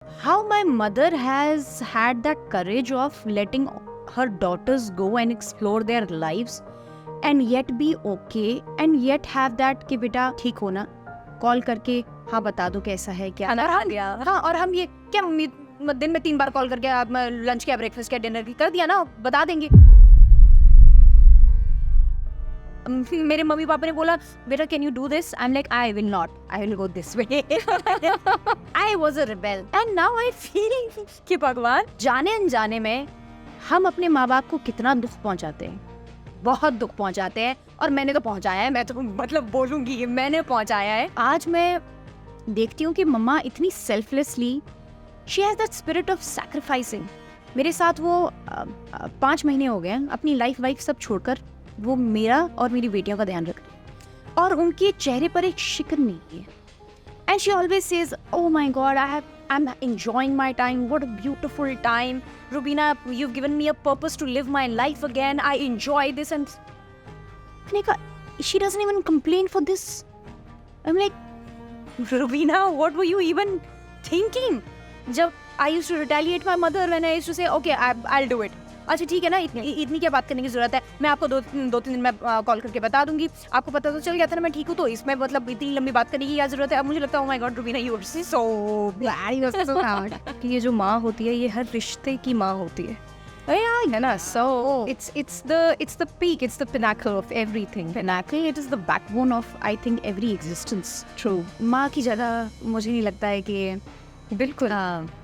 How my mother has had that courage of letting her daughters go and explore their lives and yet be okay and yet have that कि बेटा ठीक हो ना, call करके हाँ बता दो कैसा है क्या खाना खा लिया। हाँ और हम ये क्या दिन में 3 बार कॉल करके आप लंच क्या ब्रेकफास्ट क्या डिनर की कर दिया ना बता देंगे। मेरे मम्मी पापा ने बोला बेटा can you do this, I am like I will not, I will go this way. I was a rebel and now I feel कि भगवान जाने अनजाने में हम अपने माँ बाप को कितना दुख पहुंचाते हैं, बहुत दुख पहुंचाते हैं। और मैंने तो पहुंचाया है, मैं तो मतलब बोलूंगी मैंने पहुंचाया है। आज मैं देखती हूँ कि मम्मा इतनी selflessly she has that spirit of sacrificing. मेरे साथ वो 5 महीने हो गए अपनी लाइफ वाइफ सब छोड़कर वो मेरा और मेरी बेटियों का ध्यान रख रही है और उनके चेहरे पर एक शिकन नहीं है। And she always says oh my God I am enjoying my time, what a beautiful time Rubina, you have given me a purpose to live my life again, I enjoy this. And she doesn't even complain for this. I am like Rubina what were you even thinking जब I used to retaliate my mother when I used to say okay I will do it. अच्छा ठीक है ना, इतनी क्या बात करने की जरूरत है, मैं आपको दो तीन दिन में कॉल करके बता दूंगी, आपको पता तो चल गया था ना मैं ठीक हूँ, तो इसमें मतलब इतनी लंबी बात करने की क्या जरूरत है। अब मुझे लगता है oh my God Rubina you are so glad कि ये जो माँ होती है ये हर रिश्ते की माँ होती है है ना। So it's the peak, it's the pinnacle of everything. Pinnacle, it is the backbone of I think every existence. True. माँ की जगह मुझे नहीं लगता है कि बिल्कुल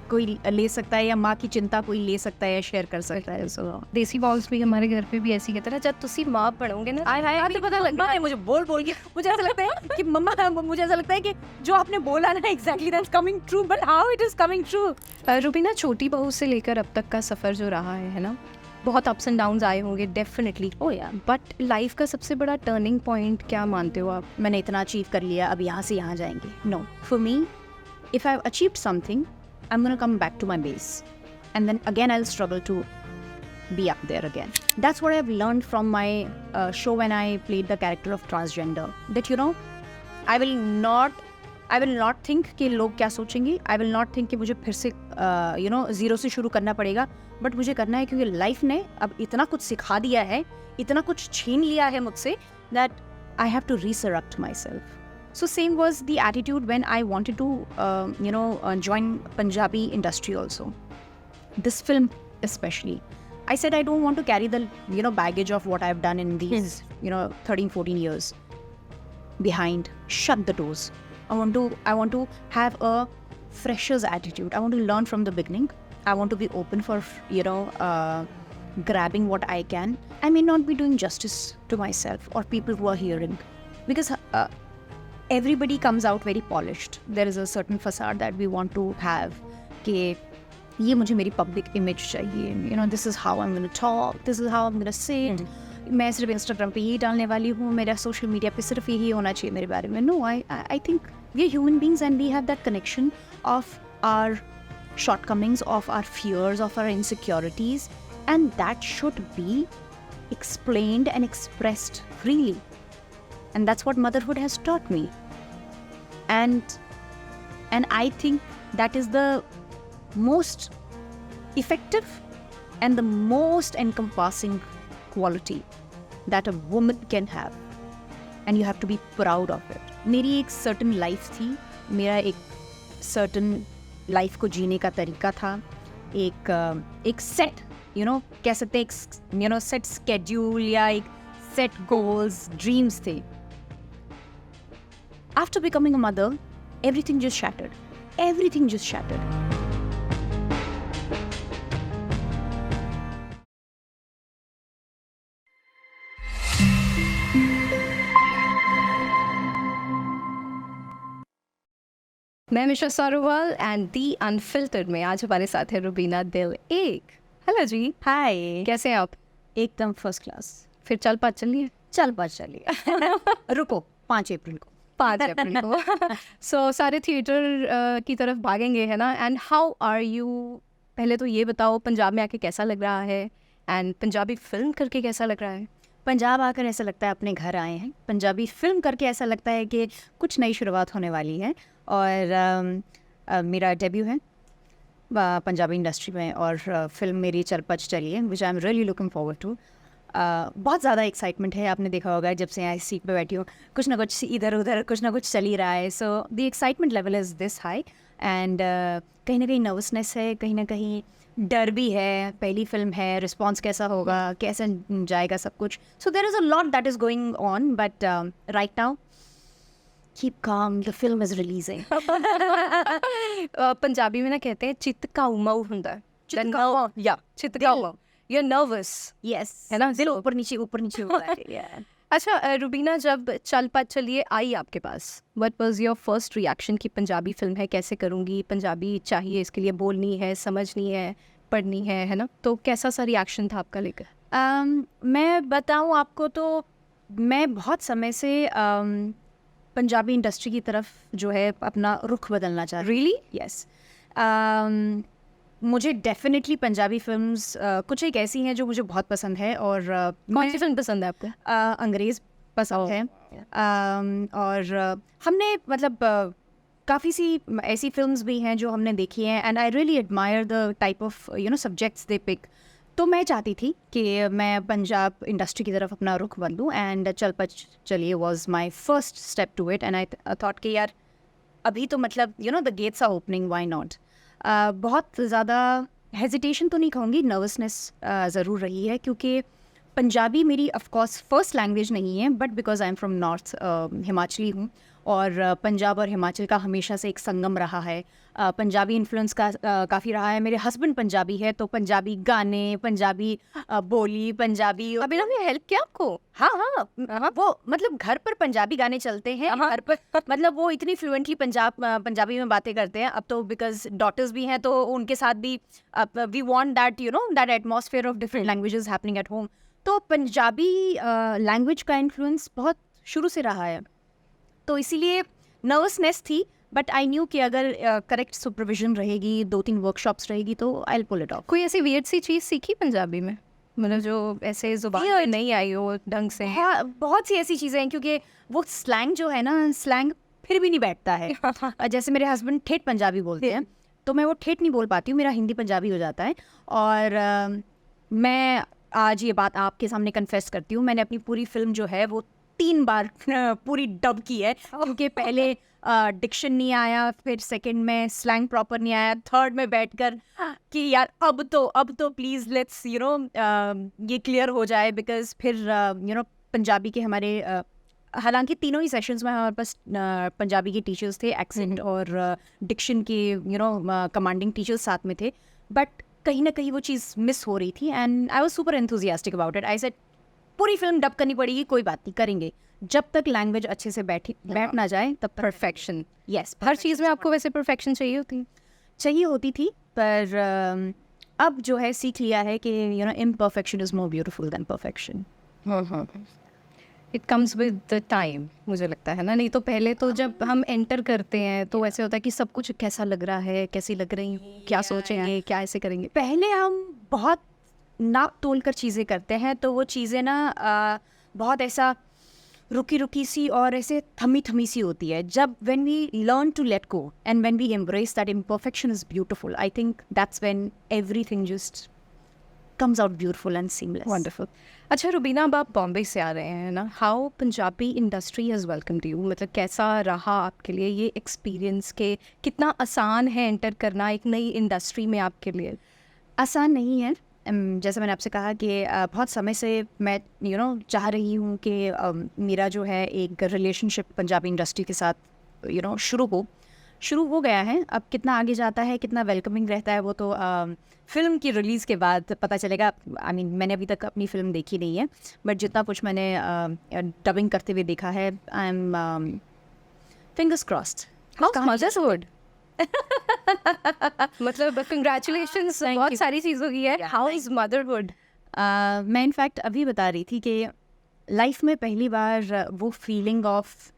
कोई ले सकता है या माँ की चिंता कोई ले सकता है या शेयर कर सकता है। सो देसी बॉल्स भी हमारे घर पे भी ऐसी कहते हैं ना, जब तुसी माँ पढ़ोगे ना आपको पता लगता है मुझे बोल के मुझे ऐसा लगता है कि मम्मा मुझे ऐसा लगता है कि जो आपने बोला ना exactly that's coming true, but how it is coming true. Rubina छोटी बहू से लेकर अब तक का सफ़र जो रहा है ना, बहुत अप्स एंड डाउन्स आए होंगे डेफिनेटली। ओ या बट लाइफ का सबसे बड़ा टर्निंग पॉइंट क्या मानते हो आप? मैंने इतना अचीव कर लिया अब यहाँ से यहाँ जाएंगे, no. For me if I've achieved something, I'm going to come back to my base. And then again, I'll struggle to be up there again. That's what I've learned from my show when I played the character of transgender. That, you know, I will not think कि लोग क्या सोचेंगे. I will not think कि मुझे फिर से, zero से शुरू करना पड़ेगा. But मुझे करना है क्योंकि लाइफ ने अब इतना कुछ सिखा दिया है, इतना कुछ छीन लिया है मुझसे, that I have to resurrect myself. So same was the attitude when I wanted to, join Punjabi industry also. This film especially. I said I don't want to carry the, baggage of what I've done in these, 13, 14 years behind. Shut the doors. I want to have a fresher's attitude. I want to learn from the beginning. I want to be open for, grabbing what I can. I may not be doing justice to myself or people who are hearing. Because everybody comes out very polished. There is a certain facade that we want to have कि ये मुझे मेरी public image चाहिए, this is how I'm going to talk, this is how I'm going to sit. मैं सिर्फ Instagram पे यही डालने वाली हूँ, मेरा social media पे सिर्फ यही होना चाहिए मेरे बारे में। No, I think we are human beings and we have that connection of our shortcomings, of our fears, of our insecurities, and that should be explained and expressed freely. And that's what motherhood has taught me. And I think that is the most effective and the most encompassing quality that a woman can have. And you have to be proud of it. मेरी एक certain life थी, मेरा एक certain life को जीने का तरीका था, एक set, कह सकते हैं एक, set schedule या एक set goals, dreams थे. After becoming a mother, everything just shattered. Everything just shattered. मैं मिश्रा सारोवाल एंड दी अनफिल्टर्ड में आज हमारे साथ है रुबीना दिल एक। हेलो जी, हाय, कैसे हैं आप? एकदम फर्स्ट क्लास। फिर चलिए रुको 5 अप्रैल को 5 अप्रैल को सो सारे थिएटर की तरफ भागेंगे, है ना। And how are you? पहले तो ये बताओ पंजाब में आके कैसा लग रहा है, एंड पंजाबी फिल्म करके कैसा लग रहा है? पंजाब आकर ऐसा लगता है अपने घर आए हैं, पंजाबी फिल्म करके ऐसा लगता है कि कुछ नई शुरुआत होने वाली है। और मेरा डेब्यू है पंजाबी इंडस्ट्री में, और फिल्म मेरी चल पच चली है, which I am really looking forward to. बहुत ज़्यादा एक्साइटमेंट है, आपने देखा होगा जब से यहाँ इस सीट पे बैठी हूँ, कुछ ना कुछ इधर उधर कुछ ना कुछ चल ही रहा है। So the excitement level is this high, and कहीं ना कहीं नर्वसनेस है, कहीं ना कहीं डर भी है, पहली फिल्म है, रिस्पॉन्स कैसा होगा, कैसे जाएगा सब कुछ। So there is a lot that is going on, but right now keep calm, the film is releasing. Punjabi में ना कहते हैं चित्त काउमाऊ ਹੁੰਦਾ है। चित्त काउमाऊ, या चित्त काउमाऊ, यू आर नर्वस, यस, है ना? दिल So- ऊपर नीचे होता है। Yeah. अच्छा रुबीना, जब चल पच चलिए आई आपके पास, what was your first reaction कि पंजाबी फिल्म है, कैसे करूँगी, पंजाबी चाहिए, इसके लिए बोलनी है, समझनी है, पढ़नी है ना? तो कैसा सा रिएक्शन था आपका लेकर? मैं बताऊं आपको तो मैं बहुत समय से पंजाबी इंडस्ट्री की तरफ जो है अपना रुख बदलना चाह रही। रियली? यस, मुझे डेफिनेटली पंजाबी फिल्म्स कुछ एक ऐसी हैं जो मुझे बहुत पसंद है, और कौन सी फिल्म पसंद है आपको? अंग्रेज़ पसंद है। और हमने मतलब काफ़ी सी ऐसी फिल्म्स भी हैं जो हमने देखी हैं, and I really admire the type of subjects they pick. तो मैं चाहती थी कि मैं पंजाब इंडस्ट्री की तरफ अपना रुख बदलूँ, एंड चल पच चलिए was my first step to it, and I thought कि यार अभी तो मतलब the gates are opening, why not. बहुत ज़्यादा हेजिटेशन तो नहीं कहूँगी, नर्वसनेस ज़रूर रही है, क्योंकि पंजाबी मेरी ऑफ कोर्स फर्स्ट लैंग्वेज नहीं है, but because I am from north, Himachali हूँ, और पंजाब और हिमाचल का हमेशा से एक संगम रहा है। पंजाबी इन्फ्लुएंस का काफ़ी रहा है। मेरे हस्बैंड पंजाबी है, तो पंजाबी गाने, पंजाबी बोली, पंजाबी अभी ना मैं हेल्प किया आपको? हाँ हाँ, वो मतलब घर पर पंजाबी गाने चलते हैं, घर पर मतलब वो इतनी फ्लुएंटली पंजाबी में बातें करते हैं। अब तो बिकॉज डॉटर्स भी हैं, तो उनके साथ भी we want that that atmosphere of different languages happening at home. तो पंजाबी लैंग्वेज का इन्फ्लुएंस बहुत शुरू से रहा है, तो इसीलिए नर्वसनेस थी, बट आई न्यू कि अगर करेक्ट सुपरविजन रहेगी, 2-3 वर्कशॉप्स रहेगी, तो I will pull it off. कोई ऐसी वियर्ड सी चीज़ सीखी पंजाबी में, मतलब जो ऐसे जुबान पे नहीं आई हो ढंग से? हाँ, बहुत सी ऐसी चीज़ें हैं, क्योंकि वो स्लैंग जो है ना, स्लैंग फिर भी नहीं बैठता है। जैसे मेरे हस्बैंड ठेठ पंजाबी बोलते हैं, तो मैं वो ठेठ नहीं बोल पाती हूँ, मेरा हिंदी पंजाबी हो जाता है। और मैं आज ये बात आपके सामने कन्फेस करती हूँ, मैंने अपनी पूरी फिल्म जो है वो 3 बार पूरी डब की है, क्योंकि पहले डिक्शन नहीं आया, फिर सेकंड में स्लैंग प्रॉपर नहीं आया, थर्ड में बैठकर कि यार अब तो प्लीज़ लेट्स ये क्लियर हो जाए, बिकॉज फिर पंजाबी के हमारे हालांकि तीनों ही सेशंस में हमारे पास पंजाबी के टीचर्स थे, एक्सेंट और डिक्शन के कमांडिंग टीचर्स साथ में थे, बट कहीं ना कहीं वो चीज़ मिस हो रही थी, and I was super enthusiastic about it. I said पूरी फिल्म डब करनी पड़ेगी, कोई बात नहीं, करेंगे, जब तक लैंग्वेज अच्छे से बैठ ना जाए तब तक। परफेक्शन, यस, हर चीज़ में आपको वैसे परफेक्शन चाहिए होती थी, पर अब जो है सीख लिया है कि imperfection is more beautiful than perfection. It comes with the time, मुझे लगता है ना। नहीं तो पहले तो जब हम एंटर करते हैं तो ऐसे होता है कि सब कुछ कैसा लग रहा है, कैसी लग रही हूँ, क्या सोचेंगे, क्या ऐसे करेंगे। पहले हम बहुत नाप तोल कर चीज़ें करते हैं, तो वो चीज़ें ना बहुत ऐसा रुकी सी और ऐसे थमी सी होती है। जब when we learn to let go and when we embrace that imperfection is beautiful, I think that's when everything just comes out beautiful and seamless. Wonderful. अच्छा रुबीना, अब आप बॉम्बे से आ रहे हैं ना, how Punjabi industry has welcomed you, मतलब कैसा रहा आपके लिए ये एक्सपीरियंस, के कितना आसान है एंटर करना एक नई इंडस्ट्री में आपके लिए? आसान नहीं है। जैसे मैंने आपसे कहा कि बहुत समय से मैं चाह रही हूँ कि मेरा जो है एक रिलेशनशिप पंजाबी इंडस्ट्री के साथ शुरू हो गया है। अब कितना आगे जाता है, कितना वेलकमिंग रहता है, वो तो फिल्म की रिलीज़ के बाद पता चलेगा। आई मीन मैंने अभी तक अपनी फिल्म देखी नहीं है, बट जितना कुछ मैंने डबिंग करते हुए देखा है, I am fingers crossed. Motherhood मतलब कंग्रेचुलेशंस, बहुत सारी चीज़ों की है। How is motherhood? मैं इनफैक्ट अभी बता रही थी कि लाइफ में पहली बार वो feeling of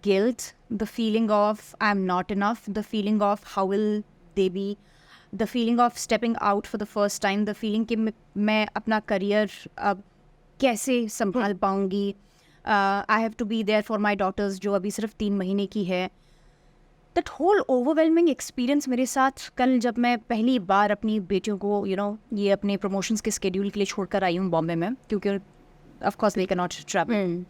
guilt, the feeling of I'm not enough, the feeling of how will they be, the feeling of stepping out for the first time, the feeling कि मैं अपना करियर अब कैसे संभाल पाऊँगी, I have to be there for my daughters जो अभी सिर्फ 3 महीने की है। दैट होल ओवरवेलमिंग एक्सपीरियंस मेरे साथ कल जब मैं पहली बार अपनी बेटियों को ये अपने प्रमोशंस के स्केड्यूल के लिए छोड़कर आई हूँ बॉम्बे में, क्योंकि of course they can not travel.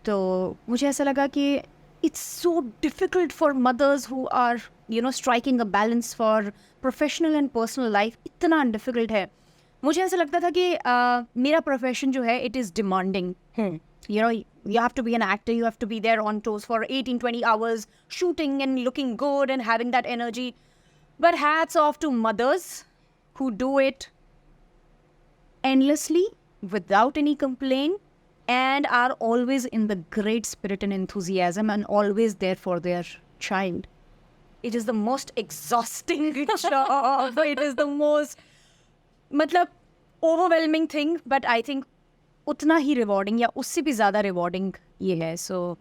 तो मुझे ऐसा लगा कि it's so difficult for mothers who are striking a balance for professional and personal life, इतना डिफ़िकल्ट है। मुझे ऐसा लगता था कि मेरा प्रोफेशन जो है it is demanding. You have to be an actor, you have to be there on tours for 18-20 hours, shooting and looking good and having that energy. But hats off to mothers who do it endlessly, without any complaint, and are always in the great spirit and enthusiasm and always there for their child. It is the most exhausting job. It is the most, मतलब, overwhelming thing, but I think उतना ही rewarding या उससे भी ज़्यादा rewarding ये है। सो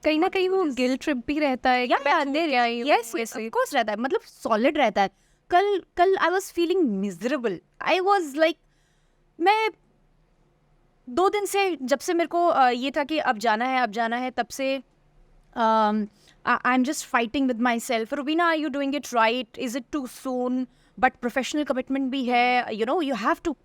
कहीं ना कहीं वो गिल्ट ट्रिप भी रहता है, यस ऑफ कोर्स रहता है, मतलब सॉलिड रहता है। कल I was feeling miserable, I was like, मैं 2 दिन से जब से मेरे को ये था कि अब जाना है, तब से I am just fighting with myself. Rubina, are you doing it right, is it too soon? But professional commitment भी है, यू हैव टू,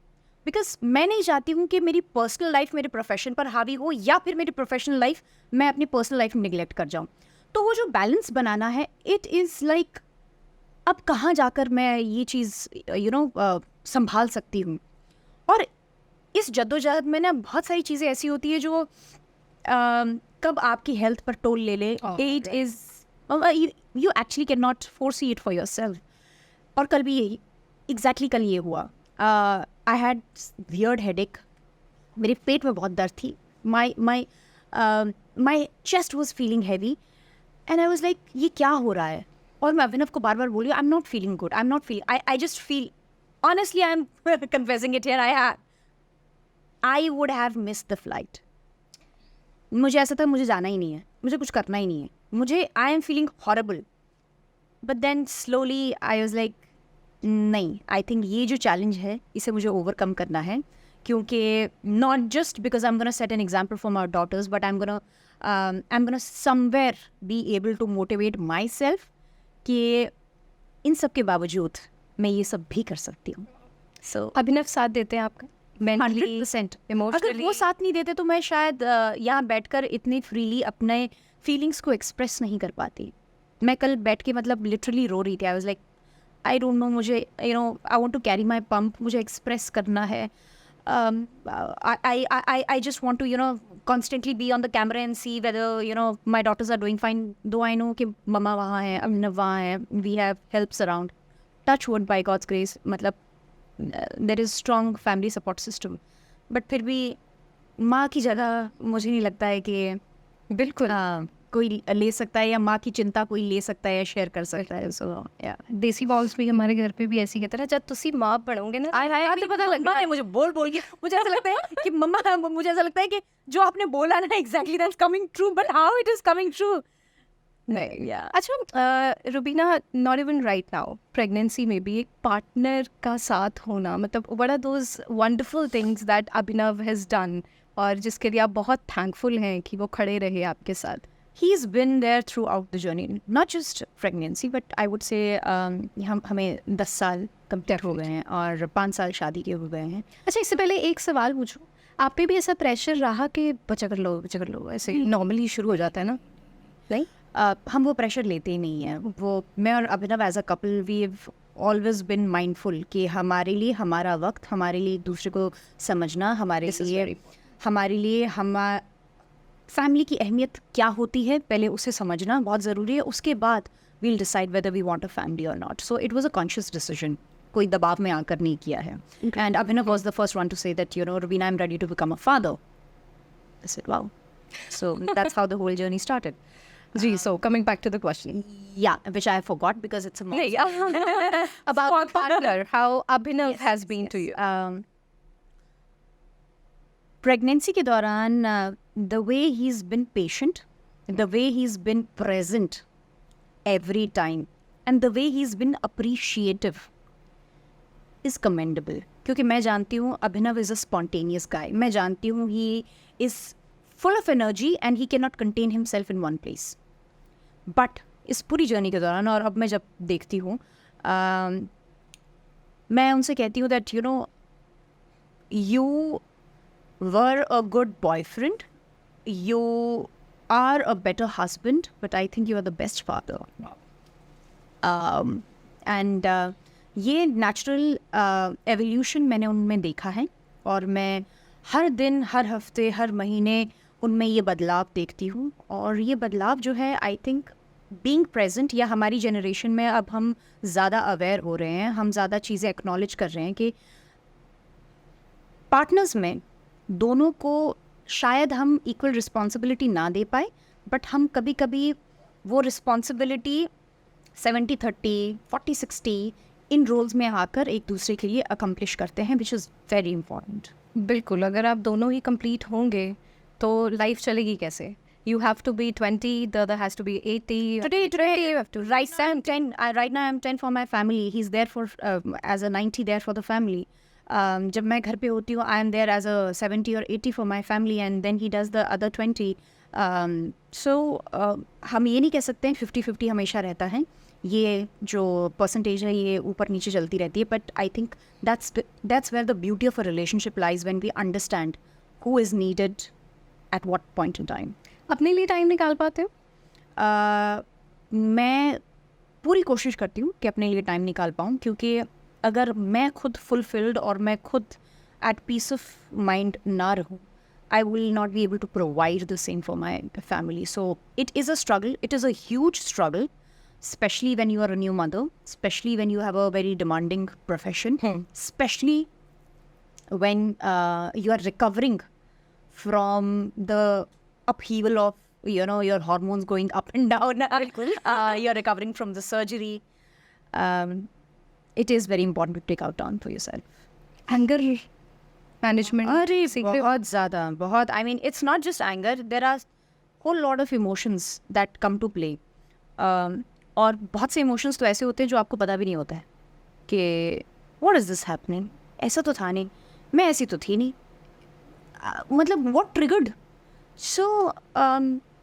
बिकॉज मैं नहीं चाहती हूँ कि मेरी पर्सनल लाइफ मेरे प्रोफेशन पर हावी हो, या फिर मेरी प्रोफेशनल लाइफ मैं अपनी पर्सनल लाइफ में निगलेक्ट कर जाऊँ। तो वो जो बैलेंस बनाना है, इट इज़ लाइक, अब कहाँ जाकर मैं ये चीज़ संभाल सकती हूँ। और इस जद्दोजहद में ना बहुत सारी चीज़ें ऐसी होती है जो कब आपकी हेल्थ पर टोल ले ले। It is, you actually can not foresee it for your self. और कल भी यही एग्जैक्टली कल ये हुआ। आई हैड वियर्ड हेडेक, मेरे पेट में बहुत दर्द थी, my chest was feeling heavy, and I was like ये क्या हो रहा है। और मैं अभिनव को बार बार बोली, I am not feeling good, I am not feeling, I just feel, honestly I am confessing it here, I would have missed the flight. मुझे ऐसा था मुझे जाना ही नहीं है, मुझे कुछ करना ही नहीं है, मुझे, I am feeling horrible. But then slowly I was like नहीं, आई थिंक ये जो चैलेंज है इसे मुझे ओवरकम करना है, क्योंकि not just because I am gonna set an example for my daughters, but I am gonna somewhere be able to motivate myself कि इन सब के बावजूद मैं ये सब भी कर सकती हूँ। सो अभिनव साथ देते हैं आपका मेंटली, 100%। अगर इमोशनली? वो साथ नहीं देते तो मैं शायद यहाँ बैठकर इतनी फ्रीली अपने फीलिंग्स को एक्सप्रेस नहीं कर पाती। मैं कल बैठ के मतलब लिटरली रो रही थी। I was like, I don't know, मुझे I want to carry my pump, मुझे एक्सप्रेस करना है। I just want to constantly be on the camera and see whether my daughters are doing fine, though I know कि मम्मा वहाँ है, अभिनव वहाँ है, we have helps around, touch wood, by God's grace, मतलब there is strong family support system, but फिर भी माँ की जगह मुझे नहीं लगता है कि बिल्कुल कोई ले सकता है, या माँ की चिंता कोई ले सकता है या शेयर कर सकता है। सो या देसी बॉल्स भी हमारे घर पे भी ऐसी कहते हैं, जब तुसी माँ बनोगे ना तो पता लगता है मुझे बोल के, मुझे ऐसा लगता है कि मम्मा, मुझे ऐसा लगता है कि जो आपने बोला ना exactly that's coming true, but how it is coming true. नहीं। अच्छा Rubina, not even right now, pregnancy में भी एक पार्टनर का साथ होना, मतलब what are those wonderful things that Abhinav has done, और जिसके लिए आप बहुत थैंकफुल हैं कि वो खड़े रहे आपके साथ? He's been there throughout the journey, not just pregnancy, but I would say हमें 10 साल कंप्लीट हो गए हैं और 5 साल शादी के हो गए हैं। अच्छा, इससे पहले एक सवाल पूछूं, आप पे भी ऐसा प्रेशर रहा कि बच्चा कर लो, ऐसे नॉर्मली शुरू हो जाता है ना? नहीं, हम वो प्रेशर लेते ही नहीं हैं। वो मैं और Abhinav as a couple, we have always been mindful कि हमारे लिए हमारा वक्त, हमारे लिए एक दूसरे को समझना, हमारे लिए फैमिली की अहमियत क्या होती है, पहले उसे समझना बहुत ज़रूरी है। उसके बाद we'll decide whether we want a family और not. So it was a conscious decision, कोई दबाव में आकर नहीं किया है। And Abhinav was the first one to say that Rubina, I am ready to become a father. I said wow. So that's how the whole journey started. जी, so coming back to the question, yeah, which I forgot because it's a month. about partner, how Abhinav has been to you? Pregnancy के दौरान the way he is been patient, the way he is been present every time, and the way he is been appreciative is commendable. क्योंकि मैं जानती हूँ अभिनव is a spontaneous गाय, मैं जानती हूँ he is full of energy and he cannot contain himself in one place. But इस पूरी journey के दौरान, और अब मैं जब देखती हूँ मैं उनसे कहती हूँ that you know you were a good boyfriend, you are a better husband, but I think you are the best father. And ये नेचुरल एवोल्यूशन मैंने उनमें देखा है, और मैं हर दिन, हर हफ्ते, हर महीने उनमें ये बदलाव देखती हूँ. और ये बदलाव जो है, आई थिंक बीइंग प्रेजेंट, या हमारी जनरेशन में अब हम ज़्यादा अवेयर हो रहे हैं, हम ज़्यादा चीज़ें एक्नॉलेज कर रहे हैं कि पार्टनर्स में दोनों को शायद हम इक्वल रिस्पॉन्सिबिलिटी ना दे पाए, बट हम कभी कभी वो रिस्पॉन्सिबिलिटी 70-30, 40-60 इन रोल्स में आकर एक दूसरे के लिए अकम्प्लिश करते हैं, विच इज़ वेरी इंपॉर्टेंट. बिल्कुल, अगर आप दोनों ही कंप्लीट होंगे तो लाइफ चलेगी कैसे? You have to be 20, the other has to be 80. Today you have to. Right now I'm 10. Right now I'm 10 for my family. He's there for as a 90 there for the family. जब मैं घर पे होती हूँ, I am there as a 70 or 80 for my family, and then he does the other 20. So हम ये नहीं कह सकते हैं 50-50 हमेशा रहता है. ये जो परसेंटेज है ये ऊपर नीचे चलती रहती है, but I think that's where the beauty of a relationship lies, when we understand who is needed at what point in time. अपने लिए टाइम निकाल पाते हो? मैं पूरी कोशिश करती हूँ कि अपने लिए टाइम निकाल पाऊँ, क्योंकि अगर मैं खुद फुलफिल्ड और मैं खुद एट पीस ऑफ माइंड ना रहूँ, I will not be able to provide the same for my family. So it is a struggle. It is a huge struggle, especially when you are a new mother, especially when you have a very demanding profession, especially when you are recovering from the upheaval of, you know, your hormones going up and down. You're recovering from the surgery. It is very important to take out time for yourself. Anger management? अरे बहुत ज़्यादा, बहुत. I mean, it's not just anger. There are whole lot of emotions that come to play. और बहुत से emotions तो ऐसे होते हैं जो आपको पता भी नहीं होता है कि what is this happening? ऐसा तो था नहीं, मैं ऐसी तो थी नहीं. मतलब what triggered? So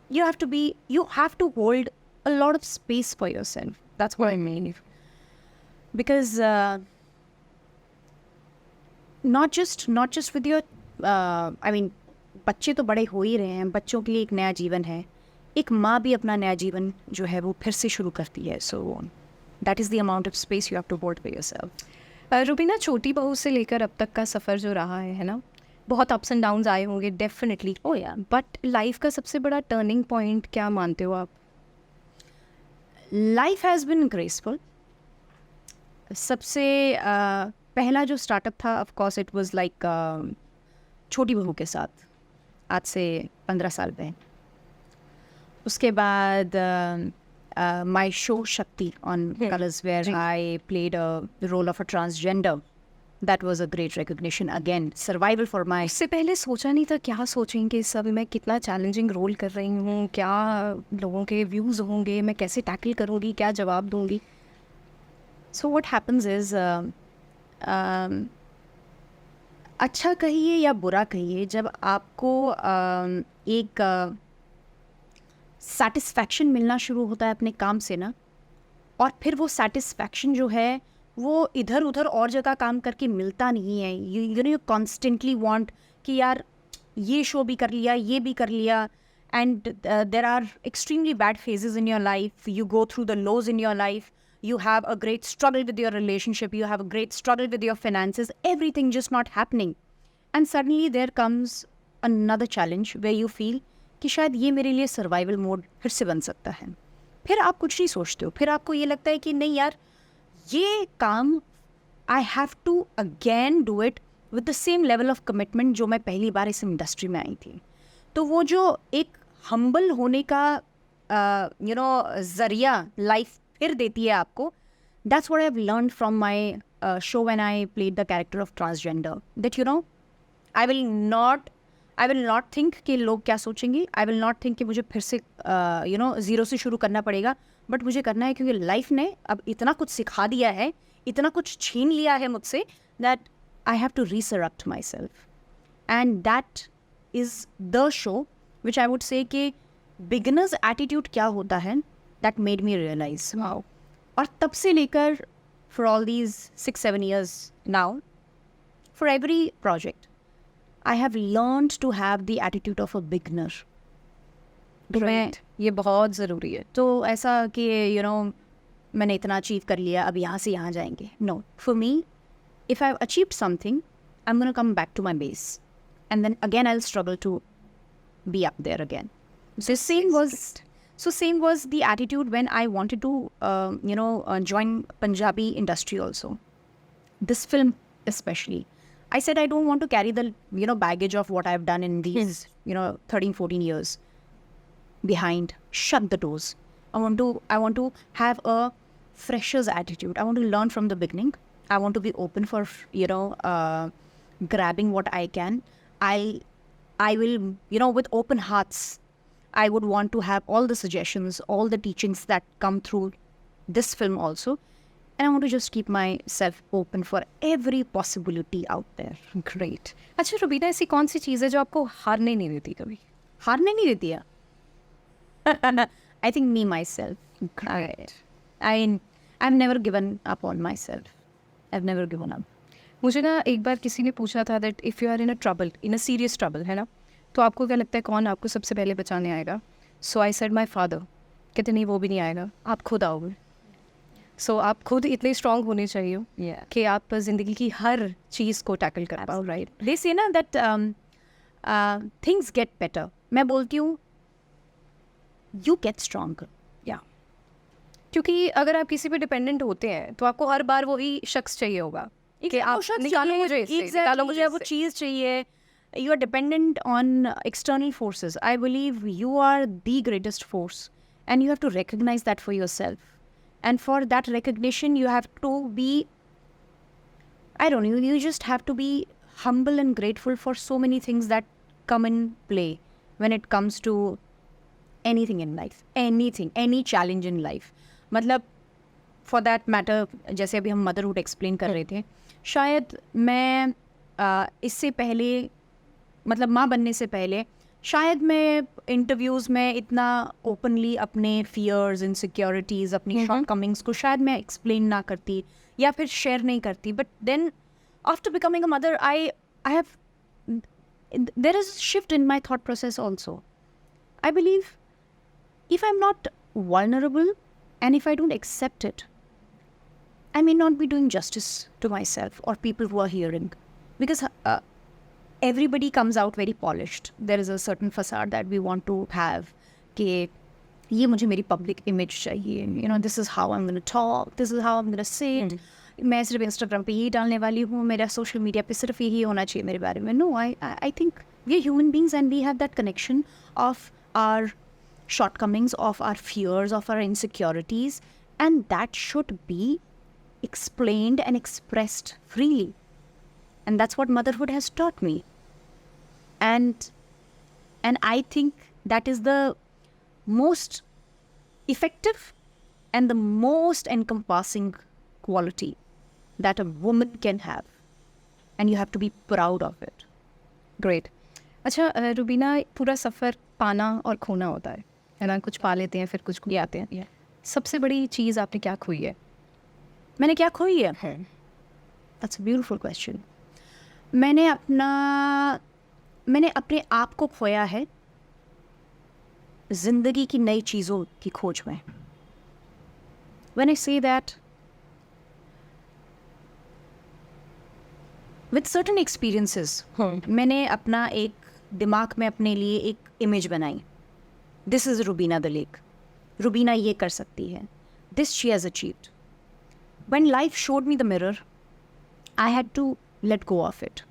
you have to hold a lot of space for yourself. That's what I mean. Because not just with your I mean, बच्चे तो बड़े हो ही रहे हैं, बच्चों के लिए एक नया जीवन है, एक माँ भी अपना नया जीवन जो है वो फिर से शुरू करती है. So that is the amount of space you have to hold for yourself. Rubina, छोटी बहू से लेकर अब तक का सफ़र जो रहा है ना, बहुत अप्स एंड डाउन्स आए होंगे definitely. Oh yeah. But life का सबसे बड़ा टर्निंग पॉइंट क्या मानते हो आप? Life has been graceful. सबसे पहला जो स्टार्टअप था, of course it was like छोटी बहू के साथ, आज से 15 साल पहले. उसके बाद my show Shakti on Colors, where I played a role of a transgender. That was a great recognition, again survival for my. इससे पहले सोचा नहीं था क्या सोचेंगे इस सब, मैं कितना चैलेंजिंग रोल कर रही हूँ, क्या लोगों के व्यूज़ होंगे, मैं कैसे टैकल करूँगी, क्या जवाब दूँगी? So what happens is, अच्छा कहिए या बुरा कहिए, जब आपको एक सेटिस्फैक्शन मिलना शुरू होता है अपने काम से ना, और फिर वो सेटिस्फैक्शन जो है वो इधर उधर और जगह काम करके मिलता नहीं है. यू कॉन्स्टेंटली वांट कि यार ये शो भी कर लिया, ये भी कर लिया, and there are extremely bad phases in your life. You go through the lows in your life. You have a great struggle with your relationship, you have a great struggle with your finances, everything just not happening. And suddenly there comes another challenge where you feel कि शायद ये मेरे लिए survival mode फिर से बन सकता है. फिर आप कुछ नहीं सोचते हो, फिर आपको ये लगता है कि नहीं यार, ये काम I have to again do it with the same level of commitment जो मैं पहली बार इस इंडस्ट्री में आई थी. तो वो जो एक हम्बल होने का ज़रिया लाइफ फिर देती है आपको. That's what I've learned from my show when I played the character of transgender. That I will not think कि लोग क्या सोचेंगे. I will not think कि मुझे फिर से ज़ीरो से शुरू करना पड़ेगा. बट मुझे करना है क्योंकि लाइफ ने अब इतना कुछ सिखा दिया है, इतना कुछ छीन लिया है मुझसे, that I have to resurrect myself. And that is the show which I would say कि beginner's attitude क्या होता है that made me realize. Wow और तब से लेकर for all these 6-7 years now, for every project, I have learned to have the attitude of a beginner. तो मैं ये बहुत ज़रूरी है तो ऐसा कि मैंने इतना अचीव कर लिया, अब यहाँ से यहाँ जाएंगे. No, for me, if I've achieved something, I'm going to come back to my base. And then again, I'll struggle to be up there again. Same was the attitude when I wanted to, join Punjabi industry also. This film especially. I said I don't want to carry the, baggage of what I've done in these, 13, 14 years behind. Shut the doors. I want to have a fresher's attitude. I want to learn from the beginning. I want to be open for, grabbing what I can. I will, with open hearts, I would want to have all the suggestions, all the teachings that come through this film also. And I want to just keep myself open for every possibility out there. Great. अच्छा रुबीना, ऐसी कौन सी चीज़ है जो आपको हारने नहीं देती कभी? हारने नहीं देती है. I think me myself. I've never given up on myself. I've never given up. मुझे ना एक बार किसी ने पूछा था that if you are in a trouble, in a serious trouble, है ना, तो आपको क्या लगता है कौन आपको सबसे पहले बचाने आएगा? सो आई सेड माई फादर. कहते नहीं, वो भी नहीं आएगा, आप खुद आओगे. सो आप खुद इतने स्ट्रांग होने चाहिए कि आप ज़िंदगी की हर चीज़ को टैकल कर पाओ. राइट. They say ना that things get better. मैं बोलती हूँ you get stronger. या क्योंकि अगर आप किसी पे डिपेंडेंट होते हैं तो आपको हर बार वही शख्स चाहिए होगा कि आप निकालो मुझे इससे, निकालो मुझे वो चीज़ चाहिए. You are dependent on external forces. I believe you are the greatest force, and you have to recognize that for yourself. And for that recognition, you have to be, I don't know, you just have to be humble and grateful for so many things that come in play when it comes to anything in life. Anything, any challenge in life. मतलब for that matter, जैसे अभी हम motherhood explain कर रहे थे, शायद मैं इससे पहले, मतलब माँ बनने से पहले, शायद मैं इंटरव्यूज़ में इतना ओपनली अपने फियर्स, इनसिक्योरिटीज़, अपनी शॉर्टकमिंग्स को शायद मैं एक्सप्लेन ना करती या फिर शेयर नहीं करती. But then after becoming a mother, I have, there is shift in my thought process also. I believe if I'm not vulnerable and if I don't accept it, I may not be doing justice to myself or people who are hearing. Because everybody comes out very polished. There is a certain facade that we want to have. कि ये मुझे मेरी public image चाहिए. This is how I'm going to talk. This is how I'm going to say it. मैं सिर्फ Instagram पे यही डालने वाली हूँ. मेरा social media पे सिर्फ यही होना चाहिए मेरे बारे में. No, I think we are human beings and we have that connection of our shortcomings, of our fears, of our insecurities, and that should be explained and expressed freely. And that's what motherhood has taught me. And I think that is the most effective and the most encompassing quality that a woman can have. And you have to be proud of it. Great. अच्छा रुबीना, पूरा सफ़र पाना और खोना होता है ना, कुछ पा लेते हैं फिर कुछ खो जाते हैं. सबसे बड़ी चीज़ आपने क्या खोई है? मैंने क्या खोई है? That's a beautiful question. मैंने अपने आप को खोया है जिंदगी की नई चीज़ों की खोज में. When I say that, with certain experiences, मैंने अपना एक दिमाग में अपने लिए एक इमेज बनाई. This is Rubina the Lake. Rubina ये कर सकती है. This she has achieved. When life showed me the mirror, I had to let go of it.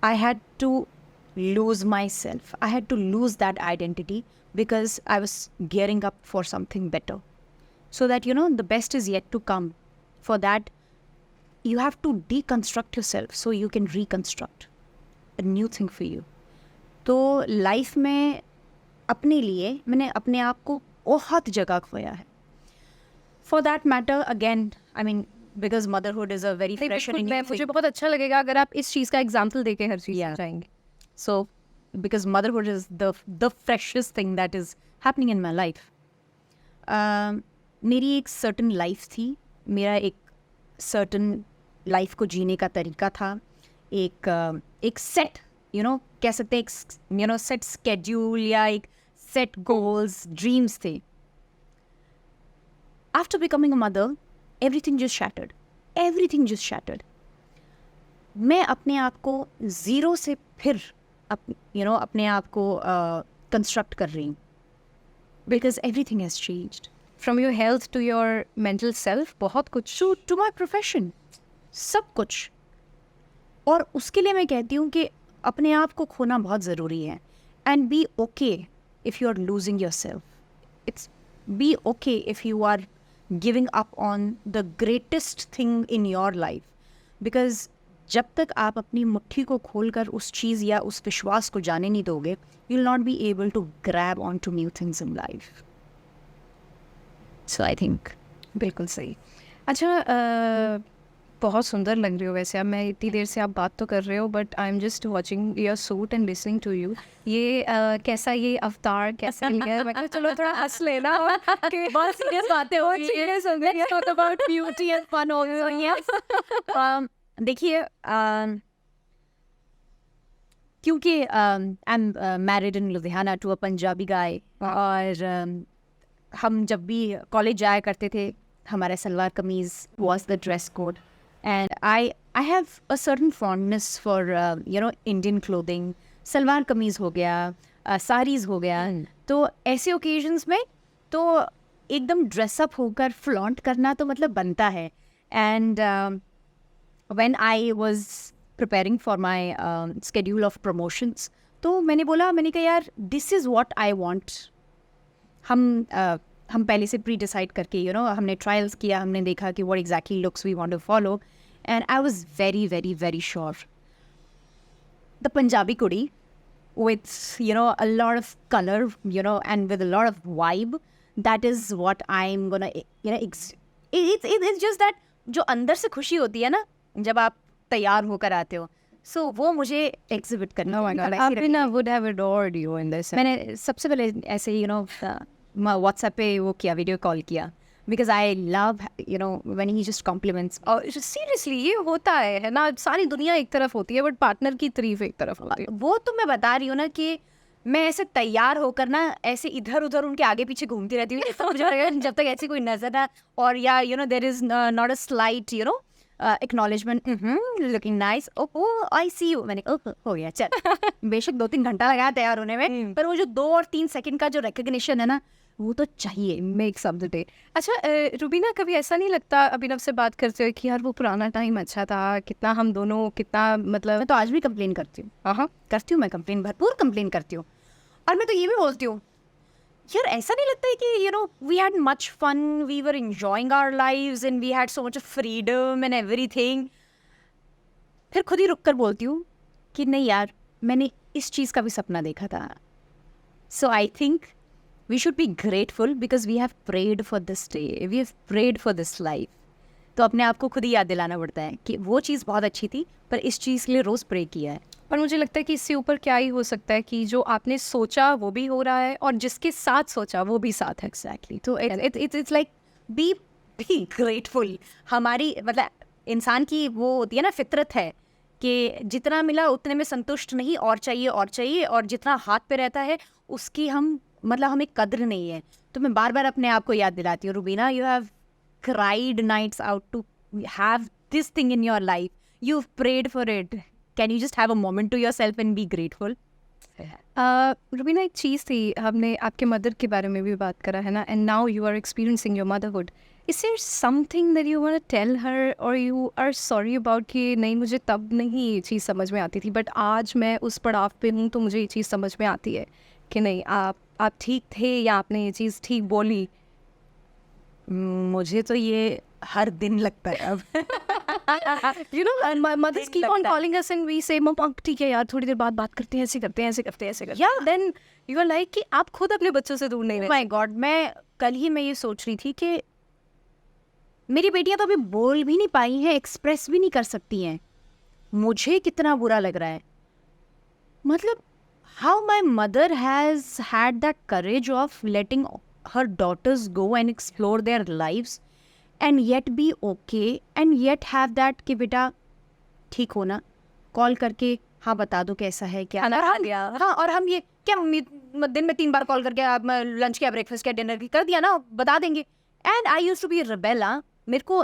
I had to lose myself. I had to lose that identity because I was gearing up for something better. So that, the best is yet to come. For that, you have to deconstruct yourself so you can reconstruct a new thing for you. तो life में अपने लिए मैंने अपने आप को बहुत जगह खोया है. For that matter, again, I mean, because motherhood is a very fresh and new. मुझे बहुत अच्छा लगेगा अगर आप इस चीज़ का एग्जाम्पल देके हर चीज़ जाएंगे. So because motherhood is the freshest thing that is happening in my life. मेरी एक सर्टन लाइफ थी, मेरा एक सर्टन लाइफ को जीने का तरीका था, एक सेट कह सकते हैं, एक सेट स्केड्यूल या एक सेट गोल्स, ड्रीम्स थे. After becoming a mother everything just shattered. मैं अपने आप को ज़ीरो से फिर अपने आप को कंस्ट्रक्ट कर रही हूँ, because everything has changed. From your health to your mental self, बहुत कुछ. टू माई प्रोफेशन, सब कुछ. और उसके लिए मैं कहती हूँ कि अपने आप को खोना बहुत ज़रूरी है. And be okay if you are losing yourself. It's be okay if you are giving up on the greatest thing in your life. Because जब तक आप अपनी मुट्ठी को खोलकर उस चीज़ या उस विश्वास को जाने नहीं दोगे, you will not be able to grab on to new things in life. So I think बिल्कुल सही. अच्छा, बहुत सुंदर लग रही हो वैसे. अब मैं इतनी देर से आप बात तो कर रहे हो, but I am just watching your suit and listening to you. ये कैसा, ये अवतार कैसे लिया? मैं कहा चलो थोड़ा हंस लेना. और बहुत सीरियस बातें हो, सीरियस हो गई. Talk about beauty and fun also. देखिए, क्योंकि I am married in Ludhiana to a Punjabi guy, और हम जब भी कॉलेज जाया करते थे, हमारा salwar kameez was the dress code. And I have a certain fondness for Indian clothing. Salwar kameez हो गया, साड़ीज़ हो गया. तो ऐसे ओकेजन्स में तो एकदम ड्रेसअप होकर फ्लॉन्ट करना तो मतलब बनता है. And when I was preparing for my schedule of promotions, तो मैंने कहा यार, this is what I want. हम पहले से प्री डिसाइड करके हमने ट्रायल्स किया, हमने देखा कि what exactly looks we want to follow, and I was very very very sure the Punjabi kudi with a lot of color, and with a lot of vibe, that is what I'm gonna it's just that जो अंदर से खुशी होती है ना जब आप तैयार होकर आते हो, सो वो मुझे एग्जिबिट करना I would have adored you in this. मैंने सबसे पहले ऐसे व्हाट्सएप पे वो किया, वीडियो कॉल किया, because I love when he just compliments. और सीरियसली ये होता है ना, सारी दुनिया एक तरफ होती है बट पार्टनर की तारीफ एक तरफ होती है. वो तो मैं बता रही हूँ ना कि मैं ऐसे तैयार होकर ना ऐसे इधर उधर उनके आगे पीछे घूमती रहती हूँ जब तक ऐसी कोई नजर ना, और या there is not a slight acknowledgement, looking nice, oh I see you. मैंने हो गया, चल. बेशक 2-3 घंटा लगाया तैयार होने में, पर वो जो 2 और 3 सेकंड का जो रिकग्निशन है ना, वो तो चाहिए. Makes up the day. अच्छा रुबीना, कभी ऐसा नहीं लगता अभिनव से बात करते हुए कि यार वो पुराना टाइम अच्छा था, कितना हम दोनों, कितना मतलब. मैं तो आज भी कंप्लेन करती हूँ. हाँ, करती हूँ मैं कंप्लेन, भरपूर कंप्लेन करती हूँ. और मैं तो ये भी बोलती हूँ यार, ऐसा नहीं लगता है कि we had much fun, we were enjoying our lives and we had so much freedom and everything. फिर खुद ही रुक कर बोलती हूँ कि नहीं यार, मैंने इस चीज़ का भी सपना देखा था. So I think we should be grateful because we have prayed for this day, we have prayed for this life. तो अपने आप को खुद ही याद दिलाना पड़ता है कि वो चीज़ बहुत अच्छी थी, पर इस चीज़ के लिए रोज़ प्रे किया है. पर मुझे लगता है कि इससे ऊपर क्या ही हो सकता है कि जो आपने सोचा वो भी हो रहा है, और जिसके साथ सोचा वो भी साथ है. एग्जैक्टली. तो इट्स लाइक बी ग्रेटफुल. हमारी मतलब इंसान की वो होती है ना, फितरत है कि जितना मिला उतने में संतुष्ट नहीं, और चाहिए, और जितना हाथ पे रहता है उसकी हमें कद्र नहीं है. तो मैं बार बार अपने आप को याद दिलाती हूँ, Rubina, you have cried nights out to have this thing in your life. You've prayed for it. Can you just have a moment to yourself and be grateful? Rubina, एक चीज़ थी, हमने आपके मदर के बारे में भी बात करा है ना, and now you are experiencing your motherhood. Is there something that you want to tell her, और यू आर सॉरी अबाउट कि नहीं, मुझे तब नहीं ये चीज़ समझ में आती थी, बट आज मैं उस पड़ाव पे हूँ तो मुझे ये चीज़ समझ में आती है कि नहीं, आप ठीक थे, या आपने ये चीज़ ठीक बोली? मुझे तो ये हर दिन लगता है अब. mothers keep on calling us and we say, मम्मा ठीक है यार, थोड़ी देर बाद बात करते हैं, ऐसे करते हैं. Yeah. Then you are like कि आप खुद अपने बच्चों से दूर नहीं रहे. My God, कल ही मैं ये सोच रही थी कि मेरी बेटियां तो अभी बोल भी नहीं पाई हैं, एक्सप्रेस भी नहीं कर सकती हैं. मुझे कितना बुरा लग रहा है. मतलब how my mother has had that courage of letting her daughters go and explore their lives and yet be okay and yet have that कि बेटा ठीक हो ना, कॉल करके हाँ बता दो कैसा है क्या, खाना और खा हम लिया। हाँ, और हम ये क्या मम्मी दिन में 3 बार कॉल करके आप लंच क्या ब्रेकफास्ट क्या डिनर की कर दिया ना, बता देंगे। And I used to be rebel. मेरे को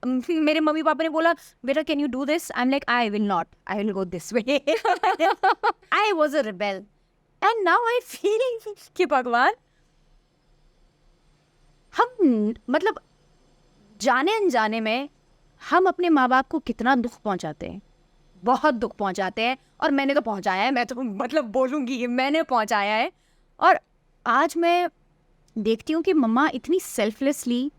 मेरे मम्मी पापा ने बोला बेटा can you do this, I am like I will not, I will go this way. I was a rebel and now I feel कि भगवान हम मतलब जाने अनजाने में हम अपने माँ बाप को कितना दुख पहुंचाते हैं, बहुत दुख पहुंचाते हैं। और मैंने तो पहुंचाया है, मैं तो मतलब बोलूँगी मैंने पहुंचाया है। और आज मैं देखती हूँ कि मम्मा इतनी selflessly,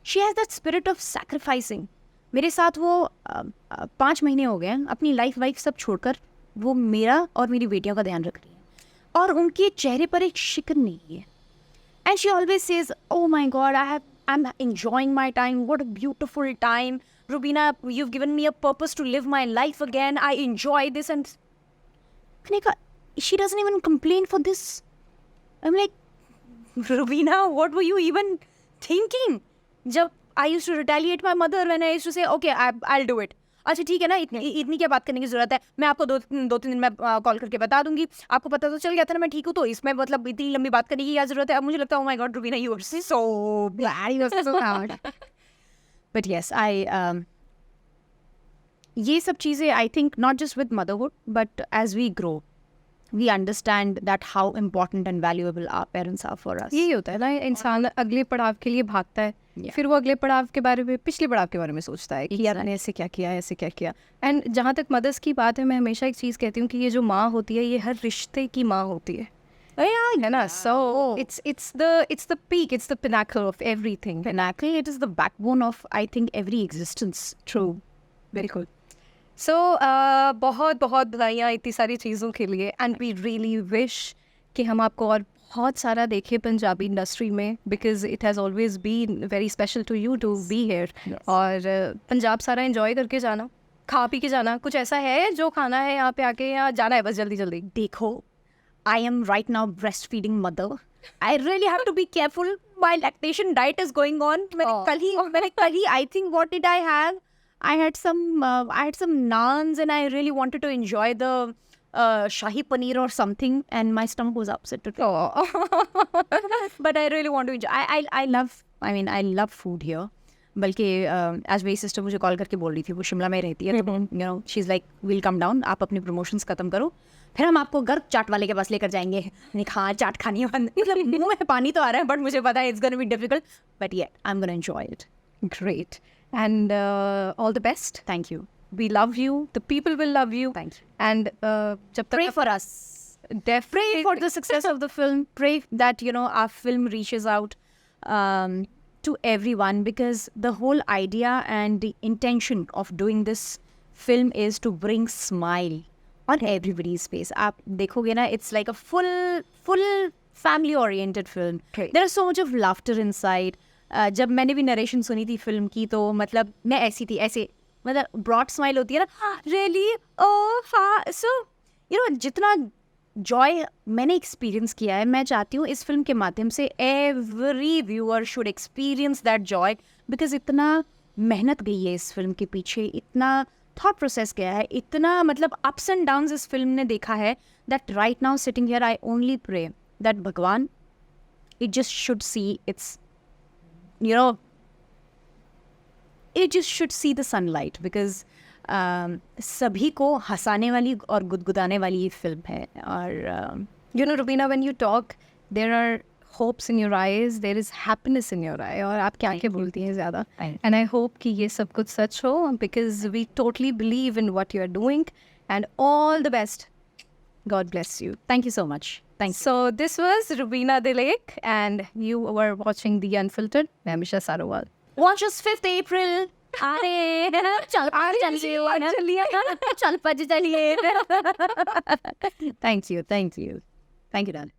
she has that spirit of sacrificing. मेरे साथ वो 5 महीने हो गए हैं, अपनी लाइफ सब छोड़कर वो मेरा और मेरी बेटियों का ध्यान रख रही है और उनके चेहरे पर एक शिकन नहीं है। And she always says, "Oh my God, I'm enjoying my time. What a beautiful time, Rubina. You've given me a purpose to live my life again. I enjoy this." And she doesn't even complain for this. I'm like, Rubina, what were you even thinking? जब I used to retaliate my mother when I used to say, "Okay, I'll do it." अच्छा ठीक है ना, इतनी क्या बात करने की जरूरत है, मैं आपको 2-3 दिन में कॉल करके बता दूंगी, आपको पता तो चल गया था ना मैं ठीक हूँ, तो इसमें मतलब इतनी लंबी बात करने की क्या जरूरत है। अब मुझे लगता है, oh my God, Rubina, you are so bad, you are so hard. But yes, ये सब चीज़ें I think not just with motherhood, but as we grow, we understand that how important and valuable our parents are for us. यही होता है ना, इंसान अगले पड़ाव के लिए भागता है, फिर वो अगले पड़ाव के बारे में, पिछले पड़ाव के बारे में सोचता है कि यार मैंने ऐसे क्या किया, ऐसे क्या किया। एंड जहाँ तक मदर्स की बात है, मैं हमेशा एक चीज़ कहती हूँ कि ये जो माँ होती है, ये हर रिश्ते की माँ होती है ना। सो it's the peak, it's the pinnacle of everything. Pinnacle, it is the backbone of I think every existence. True, बिल्कुल। सो बहुत बहुत बधाइयाँ इतनी सारी चीज़ों के लिए। एंड वी रियली विश कि हम आपको और बहुत सारा देखें पंजाबी इंडस्ट्री में, because it has always been very special to you to be here. और पंजाब सारा एंजॉय करके जाना, खा पी के जाना। कुछ ऐसा है जो खाना है यहाँ पे आके, या जाना है बस जल्दी जल्दी? देखो, I am right now breastfeeding mother. I really have to be careful. My lactation diet is going on. मैंने कल ही I think what did I have? I had some naans and I really wanted to enjoy the shahi paneer or something, and my stomach was upset today. But I really want to enjoy. I love food here. बल्कि आज मेरी sister मुझे call करके बोल रही थी, वो शिमला में रहती है, you know, she's like, we'll come down, आप अपने प्रमोशंस खत्म करो, फिर हम आपको गर्ग चाट वाले के पास लेकर जाएंगे। मैंने कहा हाँ, चाट खानी है, मतलब मुंह में पानी तो आ रहा है, बट मुझे पता है it's gonna be difficult, but yet I'm gonna enjoy it. Great. And all the best. Thank you. We love you. The people will love you. Thank you. And जब तक Pray for us. Pray for the success of the film. Pray that, you know, our film reaches out to everyone, because the whole idea and the intention of doing this film is to bring smile on everybody's face. आप देखोगे ना, it's like a full family oriented film. Great. There is so much of laughter inside. जब मैंने भी narration सुनी थी film की, तो मतलब मैं ऐसी थी, ऐसे मतलब ब्रॉड स्माइल होती है ना, रियली ओह हाँ। सो यू नो, जितना जॉय मैंने एक्सपीरियंस किया है, मैं चाहती हूँ इस फिल्म के माध्यम से every viewer should experience that Joy, because इतना मेहनत गई है इस फिल्म के पीछे, इतना थॉट प्रोसेस गया है, इतना मतलब अप्स एंड डाउन्स इस फिल्म ने देखा है, that right now sitting here I only pray that Bhagwan it just should see its, you know, it just should see the sunlight, because सभी को हंसाने वाली और गुदगुदाने वाली ये फिल्म है। और you know, Rubina, when you talk, there are hopes in your eyes, there is happiness in your eye, और आपकी आंखें बोलती हैं ज़्यादा। And I hope कि ये सब कुछ सच हो, because we totally believe in what you are doing, and all the best. God bless you. Thank you so much. Thanks. So this was Rubina Dilek, and you were watching The Unfiltered. मैं हमेशा सारोवाल। Watch us 5th April. अरे चल चलिए। Thank you, darling.